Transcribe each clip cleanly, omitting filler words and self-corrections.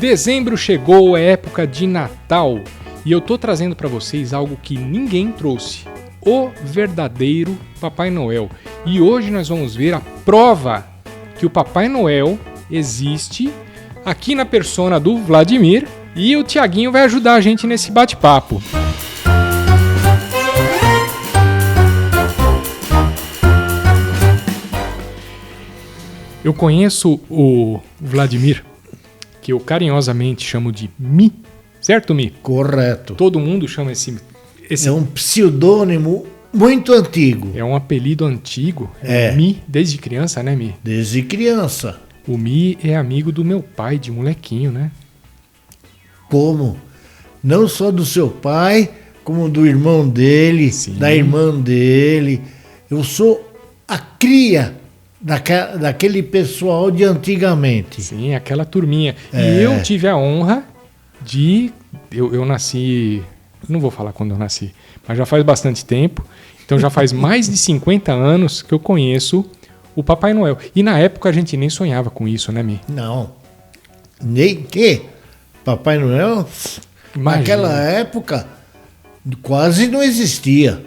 Dezembro chegou, é época de Natal e eu tô trazendo para vocês algo que ninguém trouxe, o verdadeiro Papai Noel. E hoje nós vamos ver a prova que o Papai Noel existe aqui na persona do Vladimir e o Tiaguinho vai ajudar a gente nesse bate-papo. Eu conheço o Vladimir, que eu carinhosamente chamo de Mi, certo, Mi? Correto. Todo mundo chama esse... É um pseudônimo muito antigo. É um apelido antigo. É. Mi, desde criança, né, Mi? Desde criança. O Mi é amigo do meu pai, de molequinho, né? Como? Não só do seu pai, como do irmão dele, Sim. da irmã dele. Eu sou a cria daquele pessoal de antigamente. Sim, aquela turminha. E eu tive a honra de... Eu nasci... Não vou falar quando eu nasci, mas já faz bastante tempo. Então já faz mais de 50 anos que eu conheço o Papai Noel. E na época a gente nem sonhava com isso, né, Mi? Não. Nem que? Papai Noel, Imagina. naquela época, quase não existia.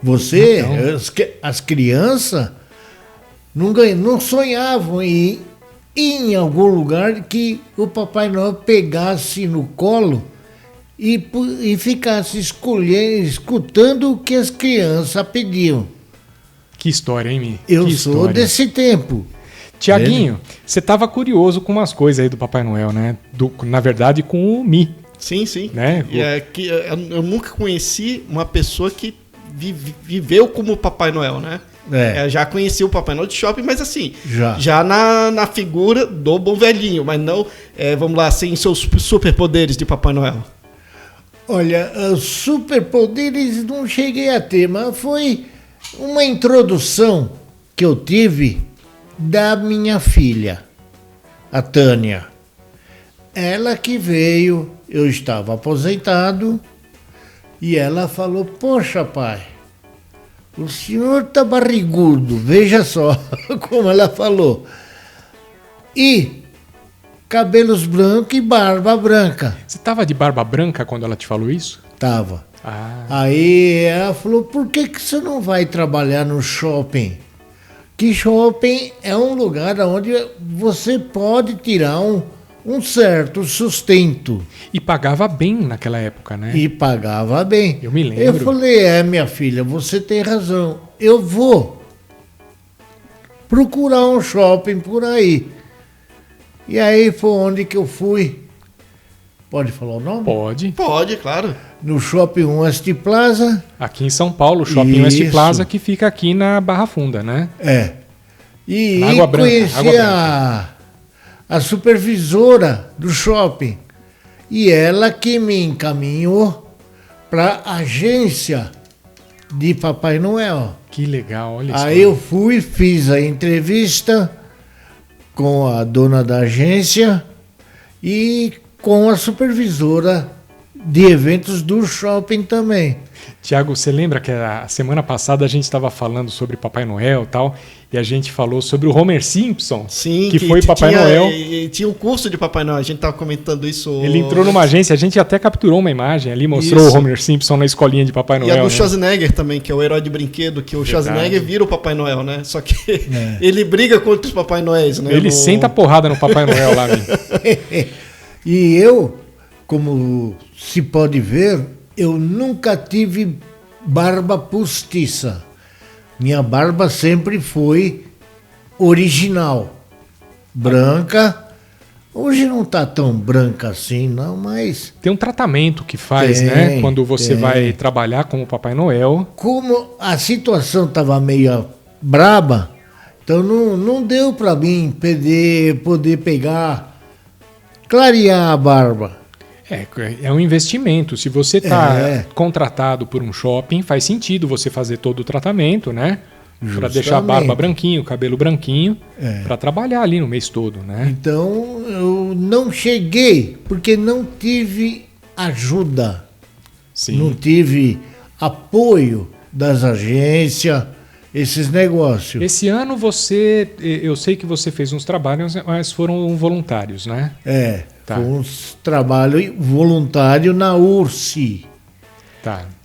Você, Então. as crianças, não sonhavam em ir em algum lugar que o Papai Noel pegasse no colo e ficasse escutando o que as crianças pediam. Que história, hein, Mi? Eu Que sou história. desse tempo. Tiaguinho, você estava curioso com umas coisas aí do Papai Noel, né? Na verdade, com o Mi, Sim, sim. né? E é que eu nunca conheci uma pessoa que viveu como Papai Noel, né? Já conheci o Papai Noel de shopping, mas assim, já na figura do bom velhinho, mas não, vamos lá, sem seus superpoderes de Papai Noel. Olha, os superpoderes não cheguei a ter, mas foi uma introdução que eu tive da minha filha, a Tânia. Ela que veio, eu estava aposentado, e ela falou, poxa pai, o senhor tá barrigudo, veja só como ela falou. E cabelos brancos e barba branca. Você tava de barba branca quando ela te falou isso? Tava. Ah, Aí ela falou, por que você não vai trabalhar no shopping? Que shopping é um lugar onde você pode tirar um certo sustento. e pagava bem naquela época, né? E pagava bem. Eu me lembro. Eu falei, minha filha, você tem razão. Eu vou procurar um shopping por aí. E aí foi onde que eu fui. Pode falar o nome? Pode. Pode, claro. No Shopping West Plaza. Aqui em São Paulo, o Shopping West Isso. Plaza, que fica aqui na Barra Funda, né? E Na Água Branca, conheci Água a supervisora do shopping. E ela que me encaminhou para a agência de Papai Noel. Que legal, olha Aí eu fui, fiz a entrevista com a dona da agência e com a supervisora de eventos do shopping também. Tiago, você lembra que a semana passada a gente estava falando sobre Papai Noel e tal, e a gente falou sobre o Homer Simpson, Sim, que foi Papai Noel. E tinha um curso de Papai Noel, a gente tava comentando isso. Ele entrou numa agência, a gente até capturou uma imagem ali, mostrou Isso. o Homer Simpson na escolinha de Papai E Noel. a do né? Schwarzenegger também, que é o herói de brinquedo, que o Verdade. Schwarzenegger vira o Papai Noel, né? Só que ele briga contra os Papai Noéis, né? Ele senta a porrada no Papai Noel lá. E eu, como se pode ver, eu nunca tive barba postiça. Minha barba sempre foi original, branca. Hoje não tá tão branca assim, não, mas Tem um tratamento que faz, Tem, né? Quando você tem. vai trabalhar como Papai Noel. como a situação tava meio braba, então não deu para mim poder pegar, clarear a barba. É um investimento. Se você está É. contratado por um shopping, faz sentido você fazer todo o tratamento, né? Para deixar a barba Justamente. branquinho, o cabelo branquinho, É. para trabalhar ali no mês todo, né? Então eu não cheguei, porque não tive ajuda, Sim. não tive apoio das agências, esses negócios. Esse ano eu sei que você fez uns trabalhos, mas foram voluntários, né? Tá. Foi um trabalho voluntário na URSI,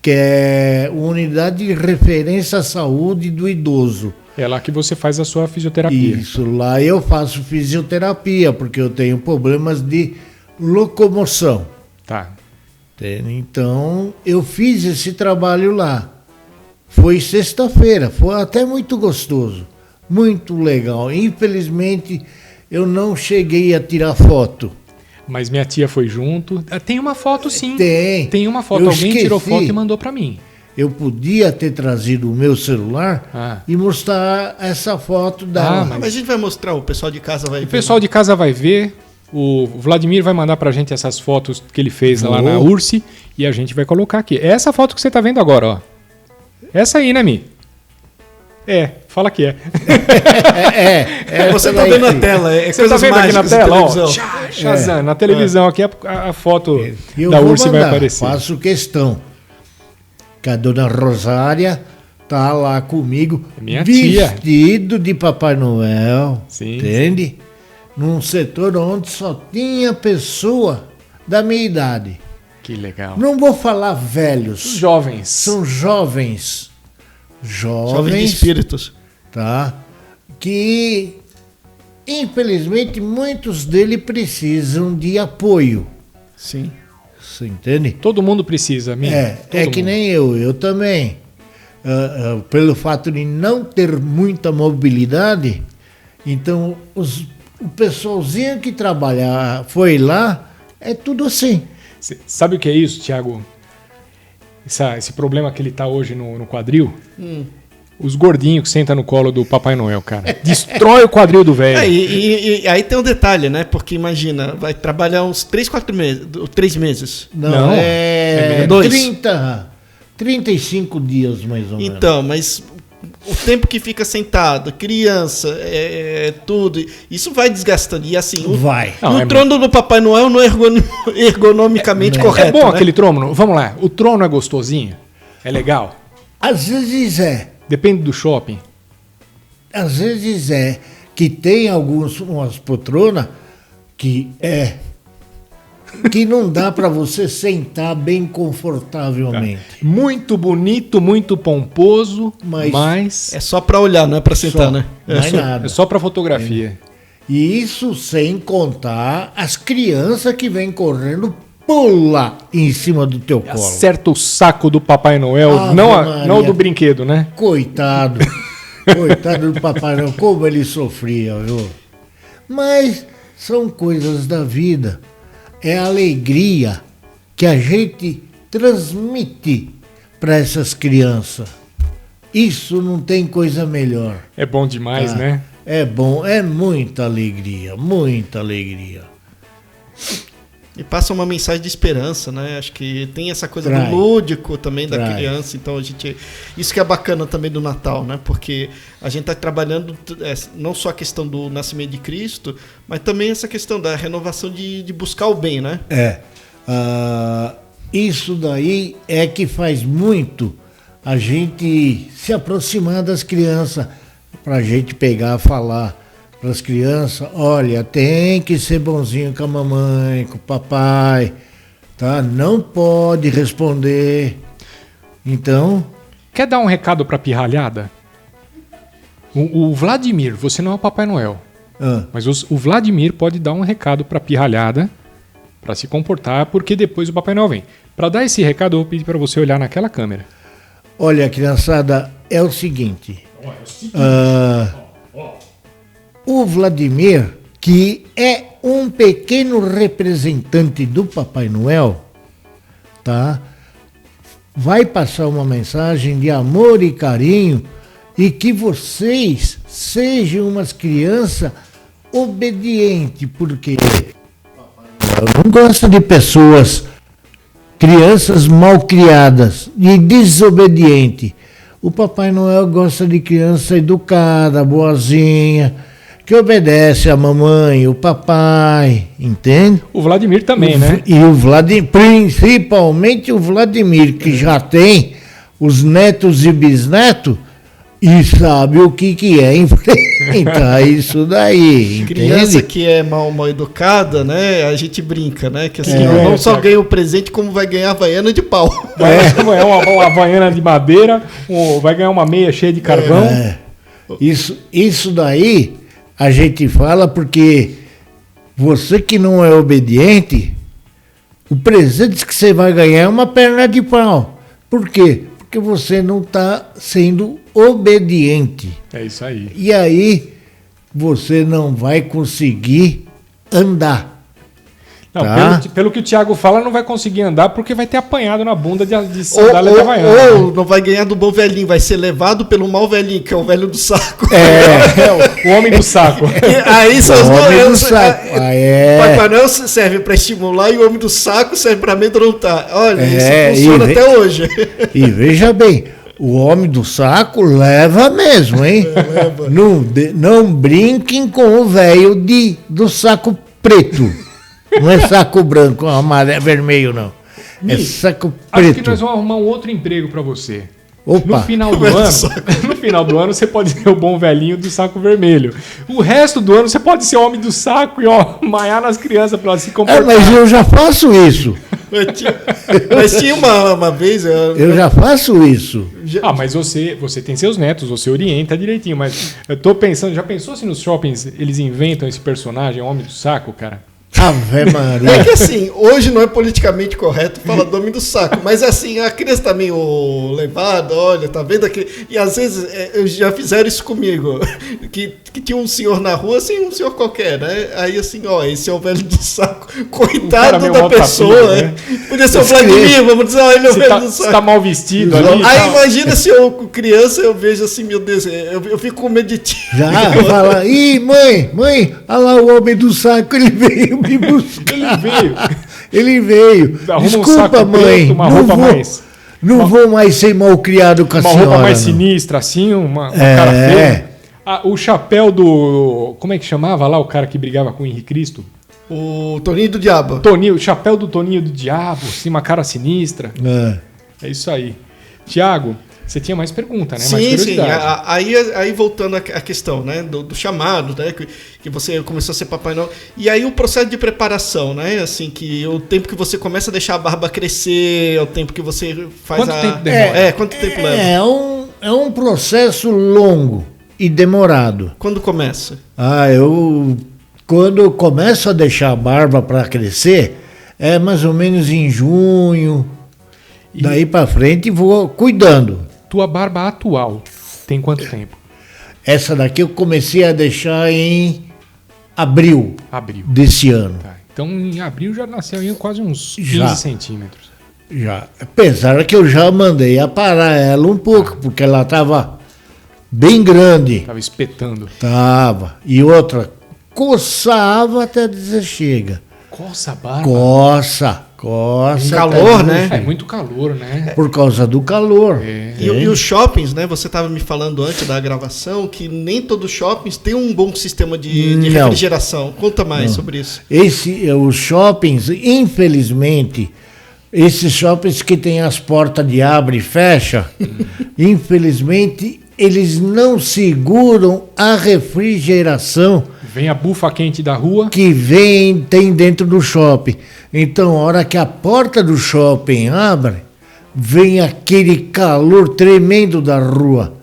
que é Unidade de Referência à Saúde do Idoso. É lá que você faz a sua fisioterapia. Isso, lá eu faço fisioterapia, porque eu tenho problemas de locomoção. Tá. Então, eu fiz esse trabalho lá. Foi sexta-feira, foi até muito gostoso, muito legal. Infelizmente, eu não cheguei a tirar foto. Mas minha tia foi junto. Tem uma foto, sim. Tem uma foto. Alguém tirou foto e mandou para mim. Eu podia ter trazido o meu celular e mostrar essa foto da... Mas a gente vai mostrar, o pessoal de casa vai ver. O pessoal de casa vai ver. O Vladimir vai mandar pra gente essas fotos que ele fez lá na URSI e a gente vai colocar aqui. É essa foto que você tá vendo agora, ó. Essa aí, né, Mi? Fala que é. Você tá vendo na tela. Você tá vendo aqui na tela? Ó, Shazam, na televisão aqui a foto da URSI vai aparecer. Faço questão que a dona Rosária tá lá comigo, minha vestido de Papai Noel, sim, entende? Num setor onde só tinha pessoa da minha idade. Que legal. Não vou falar velhos. Jovens. São jovens. Jovens de espíritos. Tá? Que, infelizmente, muitos deles precisam de apoio. Sim. Você entende? Todo mundo precisa, amigo. Que nem eu também. Pelo fato de não ter muita mobilidade, então o pessoalzinho que trabalha foi lá, é tudo assim. Sabe o que é isso, Thiago? Esse problema que ele tá hoje no quadril? Os gordinhos que sentam no colo do Papai Noel, cara. Destrói o quadril do velho. E aí tem um detalhe, né? Porque imagina, vai trabalhar uns 3 meses. Não, é 35 dias mais ou menos. Então, mas o tempo que fica sentado, criança, tudo, isso vai desgastando. E assim, o trono do Papai Noel não é ergonomicamente correto. É bom, né? Aquele trono? Vamos lá, o trono é gostosinho? É legal? Às vezes é. Depende do shopping. Às vezes é. Que tem umas poltronas que não dá para você sentar bem confortavelmente. Muito bonito, muito pomposo, mas... É só para olhar, não é para sentar, né? Nada. É só para fotografia. E isso sem contar as crianças que vêm correndo, pula em cima do teu colo. Acerta o saco do Papai Noel, não do brinquedo, né? Coitado. Coitado do Papai Noel, como ele sofria, viu? Mas são coisas da vida. É a alegria que a gente transmite para essas crianças. Isso não tem coisa melhor. É bom demais, né? É bom, é muita alegria, muita alegria. E passa uma mensagem de esperança, né? Acho que tem essa coisa do lúdico também da criança. Então isso que é bacana também do Natal, né? Porque a gente está trabalhando não só a questão do nascimento de Cristo, mas também essa questão da renovação de buscar o bem, né? Isso daí é que faz muito a gente se aproximar das crianças, para a gente pegar, falar para as crianças, olha, tem que ser bonzinho com a mamãe, com o papai, tá? Não pode responder. Então... Quer dar um recado para a pirralhada? O Vladimir, você não é o Papai Noel, mas o Vladimir pode dar um recado para a pirralhada, para se comportar, porque depois o Papai Noel vem. Para dar esse recado, eu vou pedir para você olhar naquela câmera. Olha, criançada, é o seguinte... O Vladimir, que é um pequeno representante do Papai Noel, tá? Vai passar uma mensagem de amor e carinho e que vocês sejam umas crianças obedientes, porque Papai Noel não gosta de crianças mal criadas e desobedientes. O Papai Noel gosta de criança educada, boazinha, que obedece a mamãe, o papai, entende? O Vladimir também, né? E o Vladimir, principalmente o Vladimir, que já tem os netos e bisnetos, e sabe o que é enfrentar isso daí. Criança entende? que é mal educada, né? A gente brinca, né? Que assim, não só ganha o presente, como vai ganhar a havaiana de pau. Vai ganhar uma havaiana de madeira, vai ganhar uma meia cheia de carvão. Isso daí a gente fala porque você que não é obediente, o presente que você vai ganhar é uma perna de pau. Por quê? Porque você não está sendo obediente. É isso aí. E aí você não vai conseguir andar. Não, tá? pelo que o Thiago fala, não vai conseguir andar porque vai ter apanhado na bunda de sandália de havaiana. Ou não vai ganhar do bom velhinho, vai ser levado pelo mal velhinho, que é o velho do saco. O homem do saco. Aí são os dois. Papai Noel serve para estimular e o homem do saco serve para amedrontar. Olha, isso funciona até hoje. E veja bem, o homem do saco leva mesmo, hein? Leva. Não brinquem com o velho do saco preto. Não é saco branco, amarelo, vermelho, não. É saco preto. Acho que nós vamos arrumar um outro emprego para você. Opa. No final do ano, você pode ser o bom velhinho do saco vermelho. O resto do ano, você pode ser o homem do saco e maiar nas crianças para elas se comportar. Mas eu já faço isso. Mas tinha uma vez... Eu já faço isso. Mas você tem seus netos, você orienta direitinho. Mas eu tô pensando, já pensou se nos shoppings eles inventam esse personagem, homem do saco, cara? Ave Maria. É que assim, hoje não é politicamente correto falar do homem do saco, mas assim, a criança tá meio levada, olha, tá vendo aqui? E às vezes já fizeram isso comigo, que tinha um senhor na rua, assim, um senhor qualquer, né? Aí assim, ó, esse é o velho do saco, coitado da pessoa, né? Podia ser o Vladimir, vamos dizer, ó, ele é o velho do saco. Você tá mal vestido ali. Aí imagina se eu, criança, eu vejo assim, meu Deus, eu fico com medo de ti. Já fala, ih, mãe, olha lá o homem do saco, ele veio me buscar. Ele veio. Arruma Desculpa, mãe. Não vou mais ser mal criado com a senhora. Uma roupa mais sinistra, assim, uma cara feia. O chapéu do... Como é que chamava lá o cara que brigava com o Henrique Cristo? O Toninho do Diabo. O chapéu do Toninho do Diabo, assim, uma cara sinistra. É isso aí. Tiago, você tinha mais pergunta, né? Sim. Aí voltando à questão, né? Do chamado, né? Que você começou a ser Papai Noel. E aí o processo de preparação, né? Assim, que o tempo que você começa a deixar a barba crescer, é o tempo que você faz Quanto tempo demora? Quanto tempo leva? É um processo longo e demorado. Quando começa? Quando eu começo a deixar a barba para crescer, é mais ou menos em junho. Daí para frente vou cuidando. Tua barba atual tem quanto tempo? Essa daqui eu comecei a deixar em abril. Desse ano. Tá. Então em abril já nasceu aí quase uns 15 centímetros. Já. Apesar que eu já mandei aparar ela um pouco, porque ela estava bem grande. Tava espetando. Tava. E outra, coçava até dizer chega. Coça a barba? Coça. Calor, né? É muito calor, né? Por causa do calor. E os shoppings, né? Você estava me falando antes da gravação que nem todos os shoppings têm um bom sistema de refrigeração. Conta mais sobre isso. Os shoppings, infelizmente, esses shoppings que tem as portas de abre e fecha, infelizmente, eles não seguram a refrigeração. Vem a bufa quente da rua. Que tem dentro do shopping. Então, a hora que a porta do shopping abre, vem aquele calor tremendo da rua.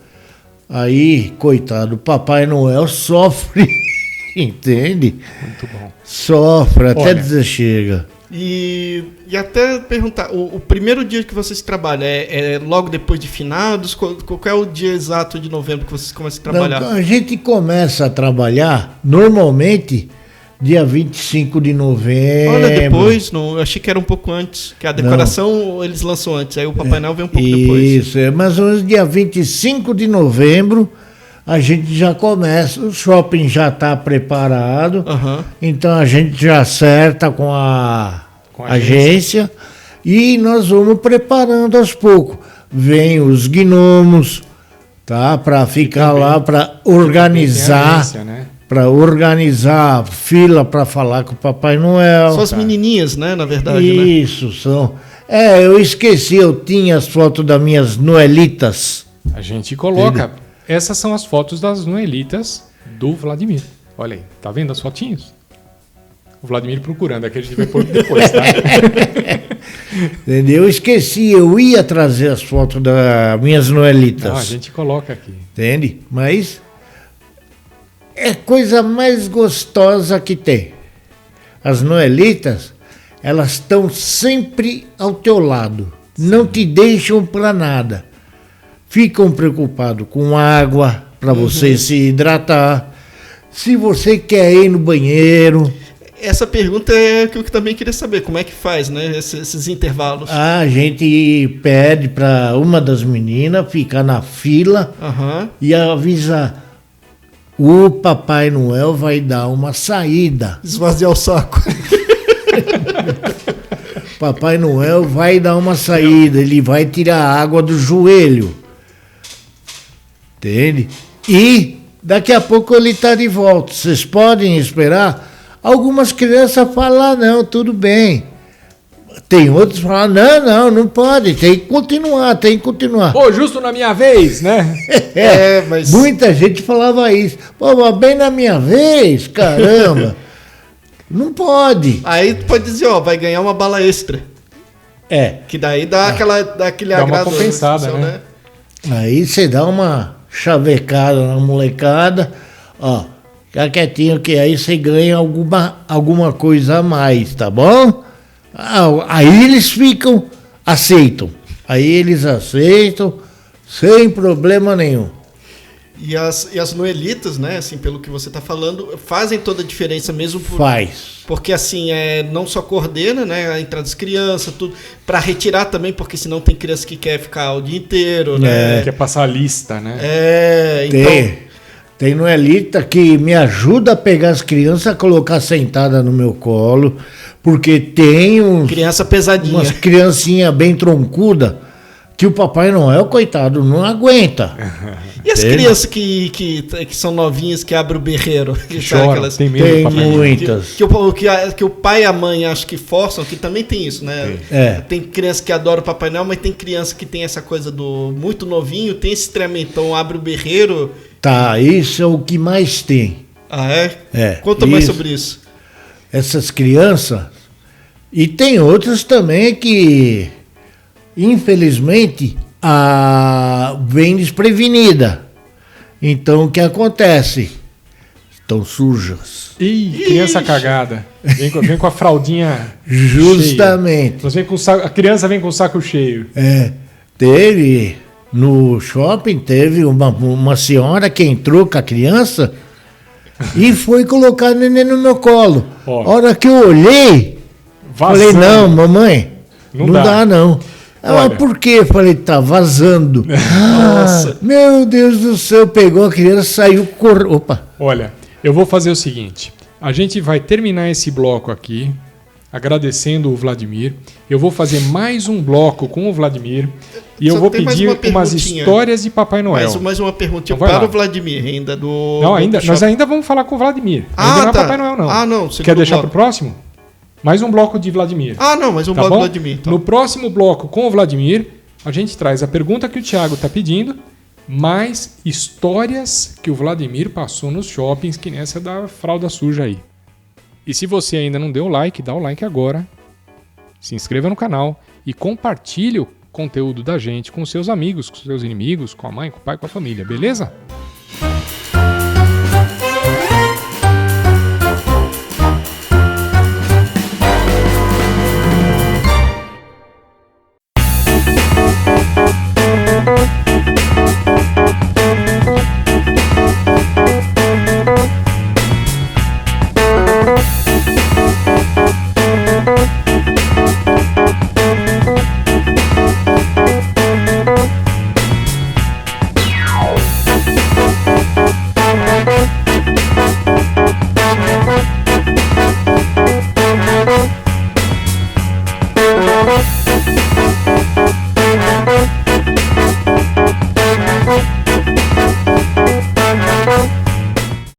Aí, coitado, Papai Noel sofre, entende? Muito bom. Sofre, até dizer chega. E até perguntar, o primeiro dia que vocês trabalham é logo depois de finados? Qual é o dia exato de novembro que vocês começam a trabalhar? Não, a gente começa a trabalhar normalmente dia 25 de novembro. Olha, depois, eu achei que era um pouco antes, que a decoração eles lançam antes, aí o Papai Noel vem um pouco depois. Isso, mais ou menos dia 25 de novembro a gente já começa, o shopping já está preparado, então a gente já acerta com a agência e nós vamos preparando aos poucos. Vem os gnomos, tá? Para ficar lá, para organizar, para organizar fila para falar com o Papai Noel. São as menininhas, né? Na verdade. Isso, são. Eu esqueci, eu tinha as fotos das minhas Noelitas. A gente coloca. essas são as fotos das noelitas do Vladimir. Olha aí, tá vendo as fotinhos? O Vladimir procurando, aqui a gente vai pôr depois, tá? Entendeu? Eu esqueci, eu ia trazer as fotos das minhas noelitas. Não, a gente coloca aqui. Entende? Mas é a coisa mais gostosa que tem. As noelitas, elas estão sempre ao teu lado. Sim. Não te deixam para nada. Ficam preocupados com água, para você se hidratar. Se você quer ir no banheiro... Essa pergunta é o que eu também queria saber. Como é que faz, né? Esses intervalos. A gente pede para uma das meninas ficar na fila e avisar. O Papai Noel vai dar uma saída. Esvaziar o saco. Papai Noel vai dar uma saída. Ele vai tirar a água do joelho. Entende? E daqui a pouco ele está de volta. Vocês podem esperar. Algumas crianças falam, não, tudo bem. Tem outros que falam, não pode, tem que continuar. Pô, justo na minha vez, né? Mas... Muita gente falava isso. Pô, mas bem na minha vez, caramba. Não pode. Aí tu pode dizer, vai ganhar uma bala extra. Que daí dá aquele agrado. Dá uma compensada, né? Aí você dá uma chavecada na molecada, fica quietinho que aí você ganha alguma coisa a mais, tá bom? Aí eles aceitam. Aí eles aceitam sem problema nenhum. E as noelitas, né, assim, pelo que você está falando, fazem toda a diferença mesmo. Faz. Porque, assim, não só coordena, né, a entrada das crianças, tudo, para retirar também, porque senão tem criança que quer ficar o dia inteiro, né? Quer passar a lista, né? Então... Tem noelita que me ajuda a pegar as crianças, colocar sentada no meu colo, porque tem criança pesadinha. Umas criancinhas bem troncudas que o Papai Noel, coitado, não aguenta. E as crianças que são novinhas, que abrem o berreiro? Que choram, tem muitas. Que o pai e a mãe acho que forçam, que também tem isso, né? Tem criança que adora o Papai Noel, mas tem criança que tem essa coisa do muito novinho, tem esse tremendão, abre o berreiro... Tá, isso é o que mais tem. Ah, é? Conta mais sobre isso. Essas crianças. E tem outras também que, infelizmente, vem desprevenida. Então, o que acontece? Estão sujas. Criança cagada. Vem com a fraldinha justamente. Cheia. A criança vem com o saco cheio. Teve... No shopping teve uma senhora que entrou com a criança e foi colocar o neném no meu colo. A hora que eu olhei, falei, não, mamãe, não dá não. Ela, por quê? Falei, tá vazando. Nossa. Meu Deus do céu, pegou a criança, saiu correndo. Opa. Olha, eu vou fazer o seguinte, a gente vai terminar esse bloco aqui, agradecendo o Vladimir. Eu vou fazer mais um bloco com o Vladimir e eu vou pedir umas histórias de Papai Noel. Mais uma perguntinha para o Vladimir ainda do. Não, nós ainda vamos falar com o Vladimir. Ainda não é Papai Noel, não. Não. Quer deixar para o próximo? Mais um bloco de Vladimir. Mais um bloco de Vladimir. Então. No próximo bloco com o Vladimir, a gente traz a pergunta que o Thiago está pedindo, mais histórias que o Vladimir passou nos shoppings, que nessa da fralda suja aí. E se você ainda não deu o like, dá o like agora, se inscreva no canal e compartilhe o conteúdo da gente com seus amigos, com seus inimigos, com a mãe, com o pai, com a família, beleza?